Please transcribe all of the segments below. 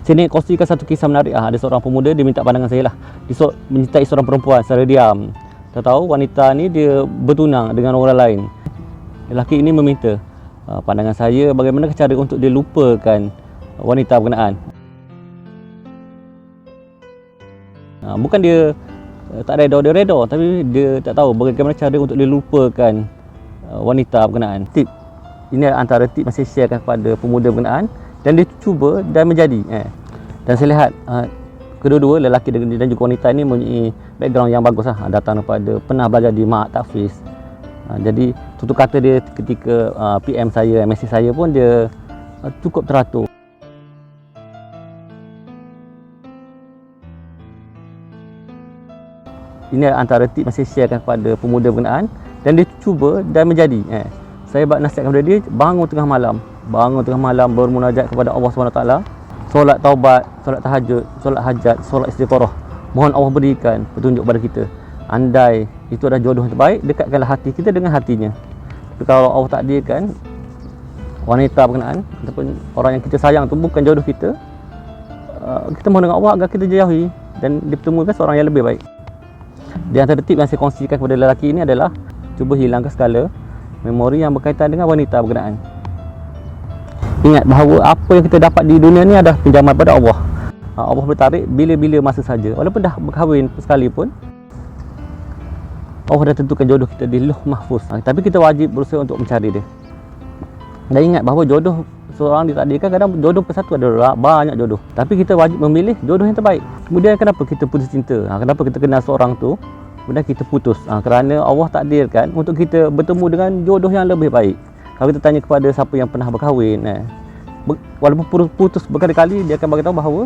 Sini kongsikan satu kisah menarik. Ada seorang pemuda, dia minta pandangan saya lah. Dia mencintai seorang perempuan secara diam. Tahu wanita ni dia bertunang dengan orang lain. Lelaki ini meminta pandangan saya, bagaimana cara untuk dia lupakan wanita berkenaan. Bukan dia tak reda, dia reda, tapi dia tak tahu bagaimana cara untuk dia lupakan wanita berkenaan. Tip ini antara tip yang saya sharekan kepada pemuda berkenaan, dan dia cuba dan menjadi. Dan saya lihat kedua-dua lelaki dan juga wanita ini mempunyai background yang bagus lah. Datang daripada pernah belajar di Ma'had Tahfiz. Jadi tutur kata dia ketika PM saya, mesej saya pun dia cukup teratur. Ini antara tip yang saya sharekan kepada pemuda berkenaan, dan dia cuba dan menjadi. Saya nasihatkan kepada dia, bangun tengah malam bermunajat kepada Allah SWT, solat taubat, solat tahajud, solat hajat, solat istighfarah. Mohon Allah berikan petunjuk kepada kita. Andai itu adalah jodoh yang terbaik, dekatkanlah hati kita dengan hatinya. Tapi kalau Allah takdirkan wanita berkenaan ataupun orang yang kita sayang tu bukan jodoh kita, kita mohon dengan Allah agar kita jauhi dan dipertemukan seorang yang lebih baik. Di antara tip yang saya kongsikan kepada lelaki ini adalah cuba hilangkan segala memori yang berkaitan dengan wanita berkenaan. Ingat bahawa apa yang kita dapat di dunia ni adalah pinjaman pada Allah. Allah bertarik bila-bila masa saja. Walaupun dah berkahwin sekalipun, Allah dah tentukan jodoh kita di Lauh Mahfuz. Tapi kita wajib berusaha untuk mencari dia. Dan ingat bahawa jodoh seorang ditakdirkan, kadang jodoh persatu adalah banyak jodoh. Tapi kita wajib memilih jodoh yang terbaik. Kemudian kenapa kita putus cinta? Kenapa kita kenal seorang tu, kemudian kita putus? Kerana Allah takdirkan untuk kita bertemu dengan jodoh yang lebih baik. Kalau kita tanya kepada siapa yang pernah berkahwin, walaupun putus berkali-kali, dia akan beritahu bahawa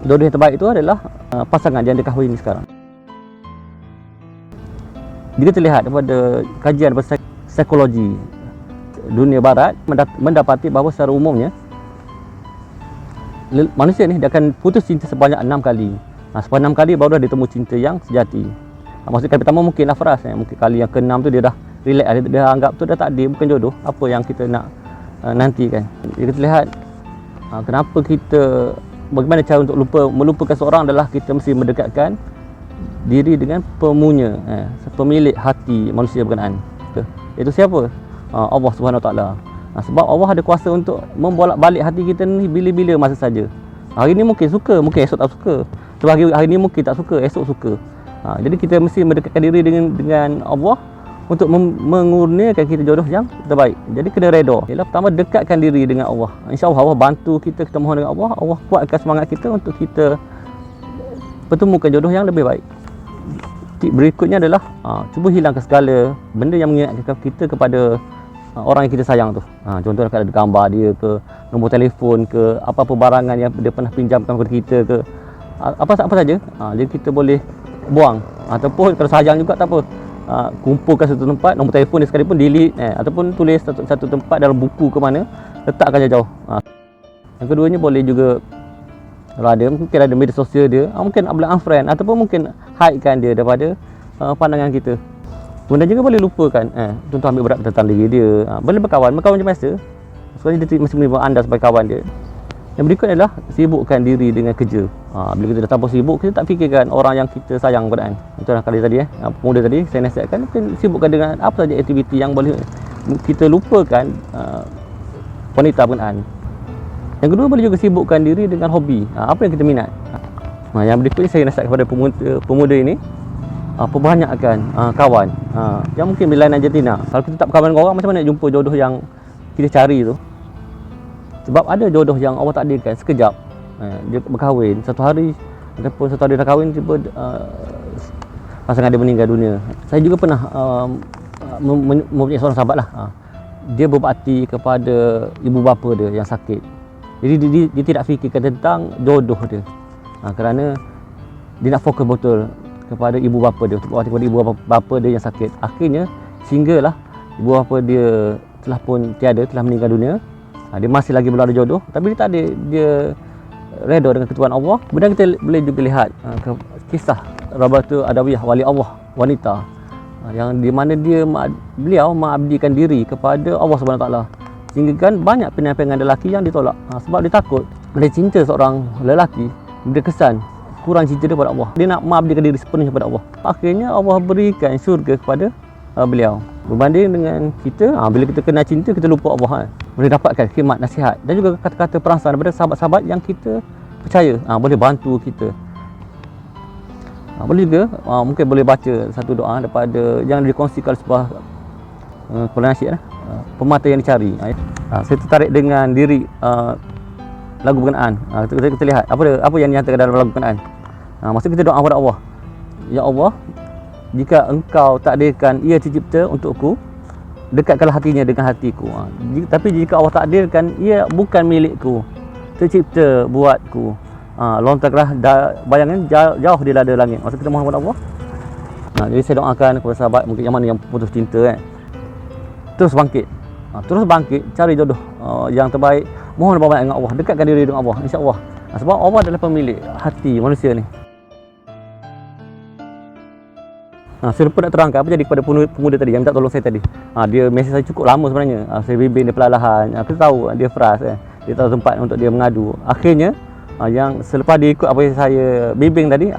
jodoh yang terbaik itu adalah pasangan yang dia kahwin sekarang. Jika terlihat daripada kajian psikologi dunia barat, mendapati bahawa secara umumnya manusia ni dia akan putus cinta sebanyak 6 kali. Sebanyak 6 kali baru dah ditemu cinta yang sejati. Maksud kali pertama mungkin nafras, mungkin kali yang ke-6 tu dia dah relax, dia anggap tu dah takdir, bukan jodoh. Apa yang kita nak nantikan. Jika terlihat kenapa kita, bagaimana cara untuk melupakan seorang adalah kita mesti mendekatkan diri dengan pemunya, pemilik hati manusia berkenaan. Itu siapa? Allah Subhanahu Wa Taala. Sebab Allah ada kuasa untuk membolak-balik hati kita ni bila-bila masa saja. Hari ni mungkin suka, mungkin esok tak suka. Sebab hari ni mungkin tak suka, esok suka. Jadi kita mesti mendekatkan diri dengan Allah untuk mengurniakan kita jodoh yang terbaik. Jadi kena reda. Ialah pertama, dekatkan diri dengan Allah. InsyaAllah Allah bantu kita, kita mohon dengan Allah, Allah kuatkan semangat kita untuk kita pertemukan jodoh yang lebih baik. Tip berikutnya adalah cuba hilangkan segala benda yang mengingatkan kita kepada orang yang kita sayang tu. Contohnya kalau ada gambar dia ke, nombor telefon ke, apa-apa barangan yang dia pernah pinjamkan kepada kita ke, apa saja. Jadi kita boleh buang, ataupun kalau sayang juga tak apa, kumpulkan satu tempat, nombor telefon dia sekalipun delete, ataupun tulis satu tempat dalam buku ke mana, letakkan jauh-jauh. Yang keduanya boleh juga, kalau ada, mungkin ada media sosial dia, mungkin boleh unfriend ataupun mungkin hidekan dia daripada pandangan kita. Kemudian juga boleh lupakan, contoh ambil berat tentang diri dia. Boleh berkawan macam biasa, sebenarnya dia masih menerima anda sebagai kawan dia. Yang berikutnya adalah sibukkan diri dengan kerja. Bila kita dah tambah sibuk, kita tak fikirkan orang yang kita sayang berkenaan. Contohnya kali tadi, pemuda tadi saya nasihatkan, sibukkan dengan apa saja aktiviti yang boleh kita lupakan wanita berkenaan. Yang kedua, boleh juga sibukkan diri dengan hobi, apa yang kita minat. Yang berikutnya saya nasihat kepada pemuda ini, perbanyakkan kawan yang mungkin berlainan jantina. Kalau kita tak berkawan dengan orang, macam mana nak jumpa jodoh yang kita cari tu? Sebab ada jodoh yang Allah takdirkan sekejap, dia berkahwin satu hari, ataupun satu hari dah kahwin, tiba pasangan dia meninggal dunia. Saya juga pernah mempunyai seorang sahabat lah, dia berbakti kepada ibu bapa dia yang sakit. Jadi dia tidak fikirkan tentang jodoh dia, kerana dia nak fokus betul kepada ibu bapa dia, untuk berbakti kepada ibu bapa dia yang sakit. Akhirnya sehinggalah ibu bapa dia telah pun tiada, telah meninggal dunia. Dia masih lagi belum ada jodoh, tapi dia tak ada, dia reda dengan ketentuan Allah. Kemudian kita boleh juga lihat kisah Rabatul Adawiyah, wali Allah wanita, yang di mana beliau mengabdikan diri kepada Allah Subhanahu Wa Taala, sehingga kan banyak penampilan lelaki yang ditolak sebab dia takut bila cinta seorang lelaki, dia kesan kurang cinta dia kepada Allah. Dia nak mengabdikan diri sepenuhnya kepada Allah. Akhirnya Allah berikan syurga kepada beliau. Berbanding dengan kita, bila kita kena cinta, kita lupa Allah kan. Boleh dapatkan khidmat, nasihat dan juga kata-kata perangsang daripada sahabat-sahabat yang kita percaya, boleh bantu kita. Boleh juga mungkin boleh baca satu doa daripada yang dikongsikan sebuah kepala nasyid Pemata Yang Dicari. Saya tertarik dengan diri lagu berkenaan. Kita lihat apa yang dinyatakan dalam lagu berkenaan. Maksud kita doa kepada Allah. Ya Allah, jika engkau takdirkan ia tercipta untukku, dekatkanlah hatinya dengan hatiku. Tapi jika Allah takdirkan ia bukan milikku, tercipta buatku, lontarlah bayangan jauh di lada langit. Maksud kita mohon kepada Allah. Jadi saya doakan kepada sahabat mungkin yang mana yang putus cinta terus bangkit. Terus bangkit, cari jodoh yang terbaik. Mohon banyak dengan Allah, dekatkan diri dengan Allah, insya-Allah. Sebab Allah adalah pemilik hati manusia ni. Saya lupa nak terangkan apa jadi kepada pemuda tadi yang minta tolong saya tadi. Dia mesej saya cukup lama sebenarnya. Saya bimbing dia perlahan. Kita tahu dia frust dia tahu tempat untuk dia mengadu. Akhirnya yang selepas dia ikut apa yang saya bimbing tadi,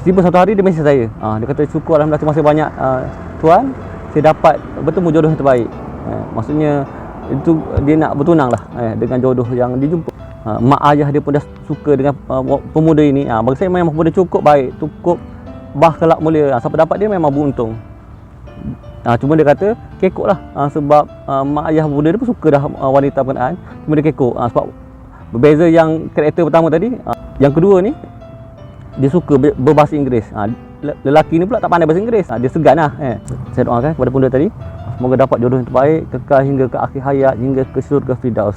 tiba satu hari dia mesej saya. Dia kata syukur alhamdulillah, terima kasih banyak tuan, saya dapat bertemu jodoh yang terbaik. Maksudnya itu dia nak bertunang lah dengan jodoh yang dijumpa. Mak ayah dia pun dah suka dengan pemuda ini. Bagi saya memang pemuda cukup baik, cukup kelak mulia. Siapa dapat dia memang beruntung. Cuma dia kata kekok lah, sebab mak ayah pemuda dia pun suka dah wanita berkenaan. Cuma dia kekok sebab berbeza yang karakter pertama tadi. Yang kedua ni dia suka berbahasa Inggeris. Lelaki ni pula tak pandai bahasa Inggeris. Dia segan lah. Saya doakan kepada pemuda tadi, semoga dapat jodoh yang terbaik, kekal hingga ke akhir hayat, hingga ke syurga Firdaus.